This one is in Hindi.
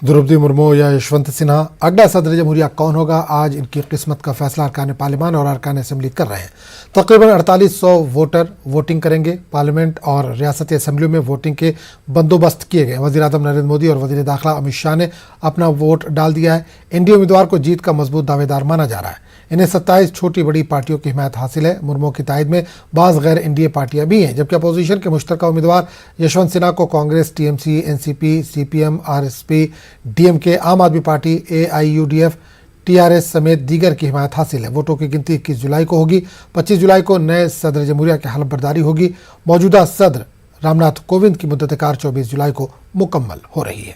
द्रौपदी मुर्मू या यशवंत सिन्हा अगला सदर जमहूरिया कौन होगा, आज इनकी किस्मत का फैसला अरकान पार्लियामान और अरकान असेंबली कर रहे हैं। तकरीबन 4800 वोटर वोटिंग करेंगे। पार्लियामेंट और रियासती असेंबलियों में वोटिंग के बंदोबस्त किए गए। वज़ीर आज़म नरेंद्र मोदी और वज़ीर दाखिला अमित शाह ने अपना वोट डाल दिया है। एनडीए उम्मीदवार को जीत का मजबूत दावेदार माना जा रहा है। इन्हें 27 छोटी बड़ी पार्टियों की हिमायत हासिल है। मुर्मू की तायद में बाज़ गैर एनडीए पार्टियां भी हैं, जबकि अपोजिशन के मुश्तरका उम्मीदवार यशवंत सिन्हा को Congress, TMC, NCP, CPM, RSP, DMK, आम आदमी पार्टी, एआईयूडीएफ, टीआरएस समेत दीगर की हिमायत हासिल है। वोटों की गिनती 21 जुलाई को होगी। 25 जुलाई को नए सदर जमहूरिया की हलफ बर्दारी होगी। मौजूदा सदर रामनाथ कोविंद की मुद्दत कार 24 जुलाई को मुकम्मल हो रही है।